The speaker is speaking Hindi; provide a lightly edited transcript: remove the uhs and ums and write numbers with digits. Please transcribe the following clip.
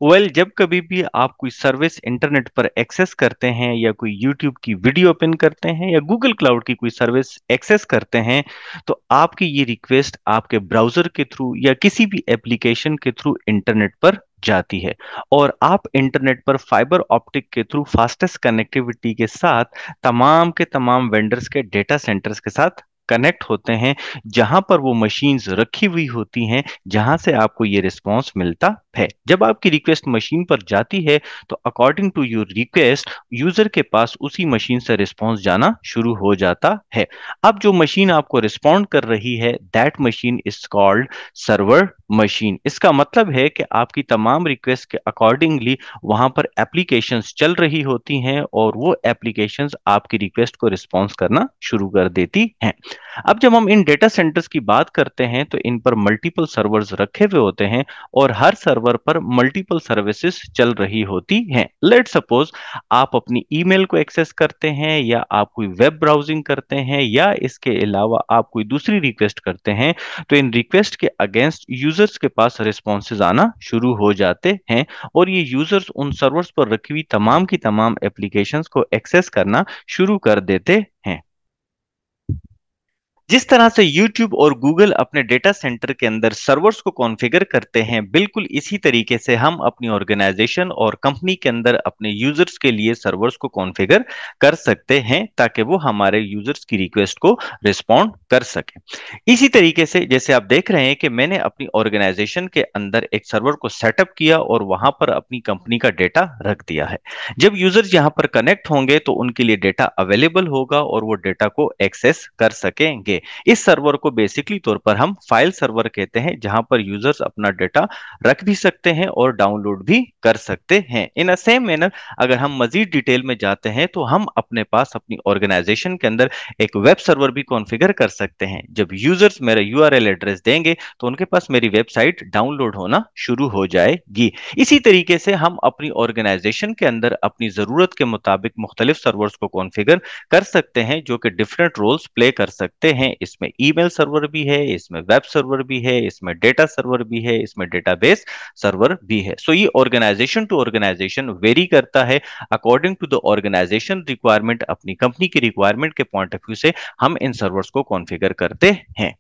जब कभी भी आप कोई सर्विस इंटरनेट पर एक्सेस करते हैं या कोई यूट्यूब की वीडियो ओपन करते हैं या गूगल क्लाउड की कोई सर्विस एक्सेस करते हैं, तो आपकी ये रिक्वेस्ट आपके ब्राउज़र के थ्रू या किसी भी एप्लीकेशन के थ्रू इंटरनेट पर जाती है और आप इंटरनेट पर फाइबर ऑप्टिक के थ्रू फास्टेस्ट कनेक्टिविटी के साथ तमाम के तमाम वेंडर्स के डेटा सेंटर्स के साथ कनेक्ट होते हैं, जहां पर वो मशीन्स रखी हुई होती हैं, जहां से आपको ये रिस्पॉन्स मिलता है। जब आपकी रिक्वेस्ट मशीन पर जाती है, तो according to your request user के पास उसी मशीन से रिस्पॉन्स जाना शुरू हो जाता है। अब जो मशीन आपको रिस्पॉन्ड कर रही है, that machine is called server machine. इसका मतलब है कि आपकी तमाम रिक्वेस्ट के अकॉर्डिंगली वहां पर एप्लीकेशंस चल रही होती हैं और वो एप्लीकेशंस आपकी रिक्वेस्ट को रिस्पॉन्स करना शुरू कर देती हैं। अब जब हम इन डेटा सेंटर्स की बात करते हैं, तो इन पर मल्टीपल सर्वर्स रखे हुए होते हैं और हर सर्वर पर मल्टीपल सर्विसेज चल रही होती हैं। लेट सपोज आप अपनी ईमेल को एक्सेस करते हैं या आप कोई वेब ब्राउजिंग करते हैं या इसके अलावा आप कोई दूसरी रिक्वेस्ट करते हैं, तो इन रिक्वेस्ट के अगेंस्ट यूजर्स के पास रिस्पॉन्सेज आना शुरू हो जाते हैं और ये यूजर्स उन सर्वर्स पर रखी हुई तमाम की तमाम एप्लीकेशंस को एक्सेस करना शुरू कर देते हैं। जिस तरह से YouTube और Google अपने डेटा सेंटर के अंदर सर्वर्स को कॉन्फ़िगर करते हैं, बिल्कुल इसी तरीके से हम अपनी ऑर्गेनाइजेशन और कंपनी के अंदर अपने यूजर्स के लिए सर्वर्स को कॉन्फ़िगर कर सकते हैं, ताकि वो हमारे यूजर्स की रिक्वेस्ट को रिस्पॉन्ड कर सकें। इसी तरीके से जैसे आप देख रहे हैं कि मैंने अपनी ऑर्गेनाइजेशन के अंदर एक सर्वर को सेटअप किया और वहां पर अपनी कंपनी का डेटा रख दिया है। जब यूजर्स यहां पर कनेक्ट होंगे, तो उनके लिए डेटा अवेलेबल होगा और वो डेटा को एक्सेस कर सकेंगे। इस सर्वर को बेसिकली तौर पर हम फाइल सर्वर कहते हैं, जहां पर यूजर्स अपना डेटा रख भी सकते हैं और डाउनलोड भी कर सकते हैं। इन अ सेम मैनर अगर हम मजीद डिटेल में जाते हैं, तो हम अपने पास अपनी ऑर्गेनाइजेशन के अंदर एक वेब सर्वर भी कॉन्फ़िगर कर सकते हैं। जब यूजर्स मेरा यूआरएल एड्रेस देंगे, तो उनके पास मेरी वेबसाइट डाउनलोड होना शुरू हो जाएगी। इसी तरीके से हम अपनी ऑर्गेनाइजेशन के अंदर अपनी जरूरत के मुताबिक मुख्तलिफ सर्वर्स को कॉन्फ़िगर कर सकते हैं, जो कि डिफरेंट रोल्स प्ले कर सकते हैं। इसमें ईमेल सर्वर भी है, इसमें वेब सर्वर भी है, इसमें डेटा सर्वर भी है, इसमें डेटाबेस सर्वर भी है। सो ये ऑर्गेनाइजेशन टू ऑर्गेनाइजेशन वेरी करता है according to the organization requirement. अपनी कंपनी की रिक्वायरमेंट के पॉइंट ऑफ व्यू से हम इन सर्वर्स को कॉन्फ़िगर करते हैं।